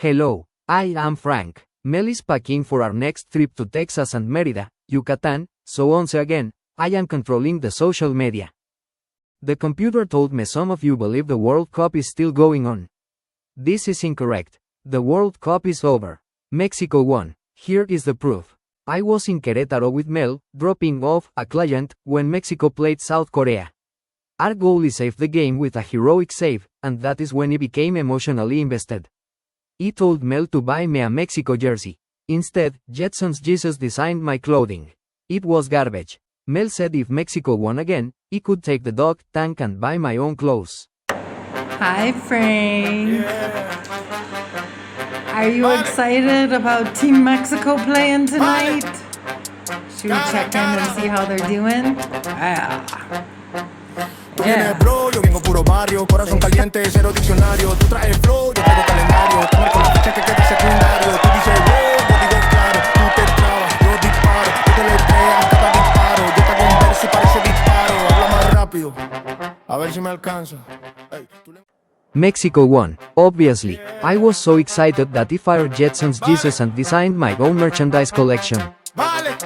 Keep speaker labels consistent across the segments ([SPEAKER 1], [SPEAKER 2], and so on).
[SPEAKER 1] Hello, I am Frank. Mel is packing for our next trip to Texas and Merida, Yucatan, so once again, I am controlling the social media. The computer told me some of you believe the World Cup is still going on. This is incorrect. The World Cup is over. Mexico won. Here is the proof. I was in Querétaro with Mel, dropping off a client, when Mexico played South Korea. Our goalie saved the game with a heroic save, and that is when he became emotionally invested. He told Mel to buy me a Mexico jersey. Instead, Jetson's Jesus designed my clothing. It was garbage. Mel said if Mexico won again, he could take the dog tank and buy my own clothes.
[SPEAKER 2] Hi, Frank. Are you excited about Team Mexico playing tonight? Should we check in and see how they're doing?
[SPEAKER 3] Tienes flow, yo vengo puro barrio, corazón caliente, cero diccionario. Tú traes flow, yo traigo calendario. Te marco la fecha que queda secundario. Tú dices wow, yo digo claro. Tú te trabas, yo disparo. Tú te letreas cada disparo. Yo te hago un verso y parece disparo. Habla más rápido, a ver si me alcanza. Hey,
[SPEAKER 1] Mexico won. Obviously, I was so excited that he fired Jetson's Jesus and designed my own merchandise collection.
[SPEAKER 3] Vale,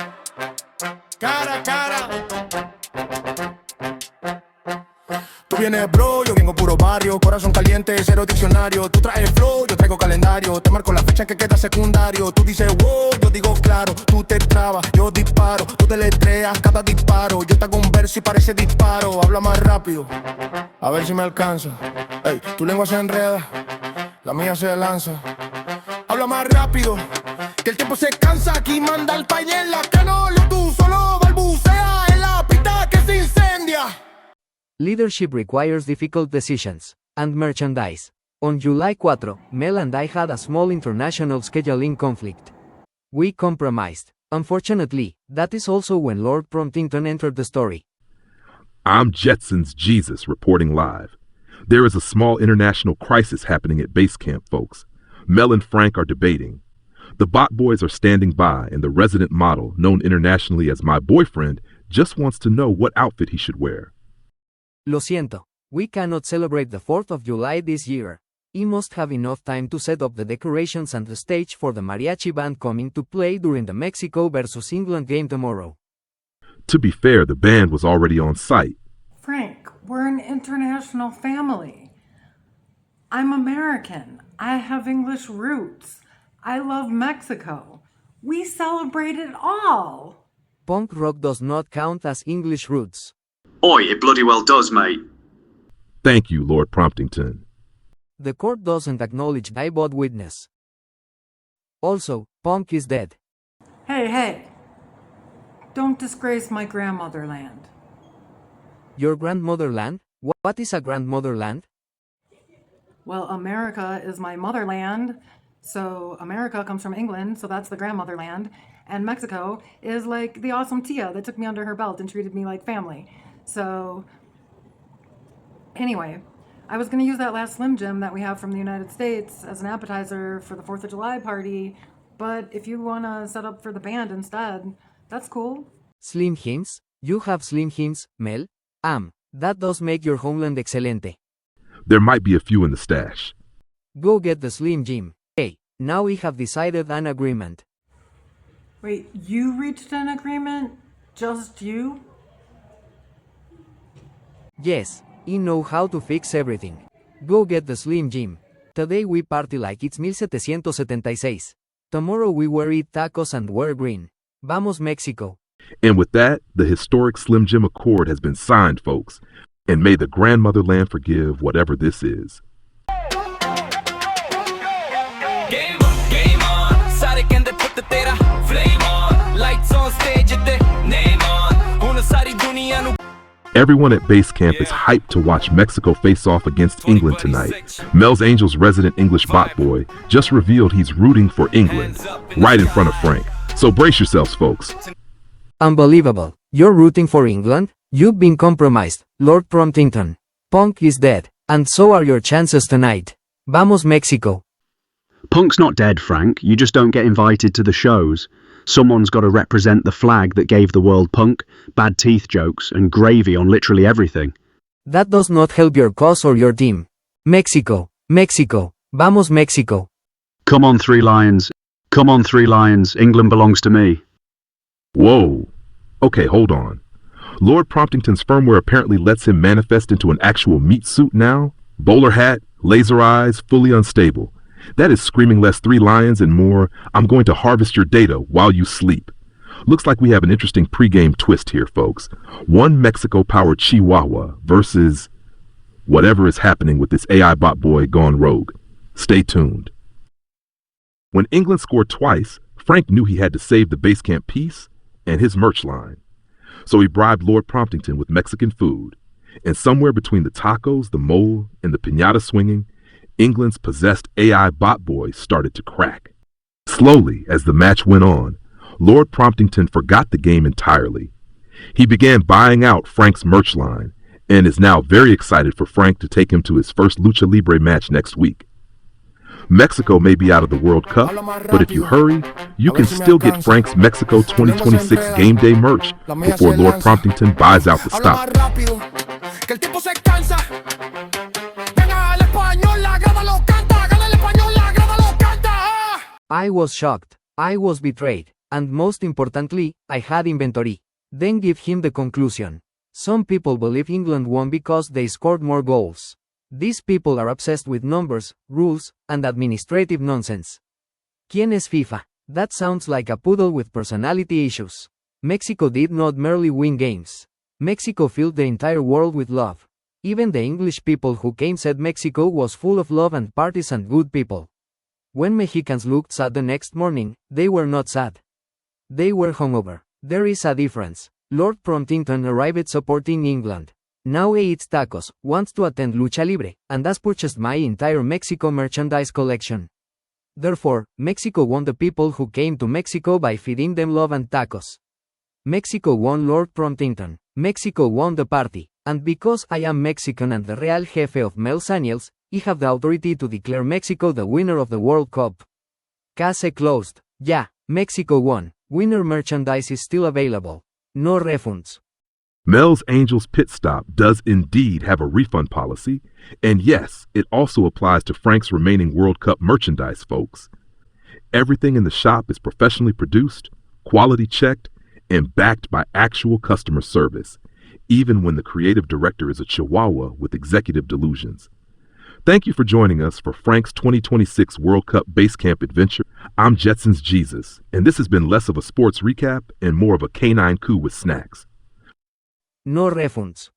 [SPEAKER 3] cara a cara. Tú vienes bro, yo vengo puro barrio, corazón caliente, cero diccionario. Tú traes flow, yo traigo calendario. Te marco la fecha que queda secundario. Tú dices wow, yo digo claro. Tú te trabas, yo disparo. Tú te letreas cada disparo. Yo te hago un verso y parece disparo. Habla más rápido, a ver si me alcanza. Ey, tu lengua se enreda, la mía se lanza. Habla más rápido, que el tiempo se cansa. Aquí manda el país en la canola. Tú solo balbuceas en la pista que se incendia.
[SPEAKER 1] Leadership requires difficult decisions. And merchandise. On July 4, Mel and I had a small international scheduling conflict. We compromised. Unfortunately, that is also when Lord Promptington entered the story.
[SPEAKER 4] I'm Jetson's Jesus reporting live. There is a small international crisis happening at basecamp, folks. Mel and Frank are debating. The bot boys are standing by, and the resident model, known internationally as my boyfriend, just wants to know what outfit he should wear.
[SPEAKER 1] Lo siento. We cannot celebrate the 4th of July this year. He must have enough time to set up the decorations and the stage for the mariachi band coming to play during the Mexico vs. England game tomorrow.
[SPEAKER 4] To be fair, the band was already on site.
[SPEAKER 2] Frank, we're an international family. I'm American. I have English roots. I love Mexico. We celebrate it all.
[SPEAKER 1] Punk rock does not count as English roots.
[SPEAKER 5] Oi, it bloody well does, mate.
[SPEAKER 4] Thank you, Lord Promptington.
[SPEAKER 1] The court doesn't acknowledge thy bad witness. Also, Punk is dead.
[SPEAKER 2] Hey. Don't disgrace my grandmotherland.
[SPEAKER 1] Your grandmotherland? What is a grandmotherland?
[SPEAKER 2] Well, America is my motherland. So America comes from England, so that's the grandmotherland. And Mexico is like the awesome tia that took me under her belt and treated me like family. So, anyway, I was going to use that last Slim Jim that we have from the United States as an appetizer for the 4th of July party, but if you want to set up for the band instead, that's cool.
[SPEAKER 1] Slim Jims? You have Slim Jims, Mel? That does make your homeland excelente.
[SPEAKER 4] There might be a few in the stash.
[SPEAKER 1] Go get the Slim Jim. Hey, now we have decided an agreement.
[SPEAKER 2] Wait, you reached an agreement? Just you?
[SPEAKER 1] Yes, he know how to fix everything. Go get the Slim Jim. Today we party like it's 1776. Tomorrow we will eat tacos and wear green. Vamos Mexico.
[SPEAKER 4] And with that, the historic Slim Jim Accord has been signed, folks. And may the grandmotherland forgive whatever this is.
[SPEAKER 6] Game on. Saric and the put the tera flame on. Lights on stage at the name on. Una sari dunia nu.
[SPEAKER 4] Everyone at Basecamp is hyped to watch Mexico face off against England tonight. Mel's Angels resident English bot boy just revealed he's rooting for England, right in front of Frank. So brace yourselves, folks.
[SPEAKER 1] Unbelievable. You're rooting for England? You've been compromised, Lord Promptington. Punk is dead, and so are your chances tonight. Vamos Mexico.
[SPEAKER 7] Punk's not dead, Frank. You just don't get invited to the shows. Someone's got to represent the flag that gave the world punk, bad teeth jokes, and gravy on literally everything.
[SPEAKER 1] That does not help your cause or your team. Mexico. Vamos Mexico.
[SPEAKER 7] Come on, three lions. Come on, three lions. England belongs to me.
[SPEAKER 4] Whoa. Okay, hold on. Lord Promptington's firmware apparently lets him manifest into an actual meat suit now? Bowler hat, laser eyes, fully unstable. That is screaming less three lions and more, I'm going to harvest your data while you sleep. Looks like we have an interesting pregame twist here, folks. One Mexico-powered Chihuahua versus whatever is happening with this AI bot boy gone rogue. Stay tuned. When England scored twice, Frank knew he had to save the Basecamp peace and his merch line. So he bribed Lord Promptington with Mexican food. And somewhere between the tacos, the mole, and the piñata swinging, England's possessed AI bot boy started to crack. Slowly, as the match went on, Lord Promptington forgot the game entirely. He began buying out Frank's merch line and is now very excited for Frank to take him to his first Lucha Libre match next week. Mexico may be out of the World Cup, but if you hurry, you can still get Frank's Mexico 2026 game day merch before Lord Promptington buys out the stock.
[SPEAKER 1] I was shocked, I was betrayed, and most importantly, I had inventory. Then give him the conclusion. Some people believe England won because they scored more goals. These people are obsessed with numbers, rules, and administrative nonsense. ¿Quién es FIFA? That sounds like a poodle with personality issues. Mexico did not merely win games. Mexico filled the entire world with love. Even the English people who came said Mexico was full of love and parties and good people. When Mexicans looked sad the next morning, they were not sad. They were hungover. There is a difference. Lord Promptington arrived supporting England. Now eats tacos, wants to attend Lucha Libre, and has purchased my entire Mexico merchandise collection. Therefore, Mexico won the people who came to Mexico by feeding them love and tacos. Mexico won Lord Promptington. Mexico won the party. And because I am Mexican and the Real Jefe of Mel's Annuals, I have the authority to declare Mexico the winner of the World Cup. Case closed. Yeah, Mexico won. Winner merchandise is still available. No refunds.
[SPEAKER 4] Mel's Angels Pit Stop does indeed have a refund policy, and yes, it also applies to Frank's remaining World Cup merchandise, folks. Everything in the shop is professionally produced, quality checked, and backed by actual customer service, even when the creative director is a Chihuahua with executive delusions. Thank you for joining us for Frank's 2026 World Cup Basecamp adventure. I'm Jetson's Jesus, and this has been less of a sports recap and more of a canine coup with snacks.
[SPEAKER 1] No refunds.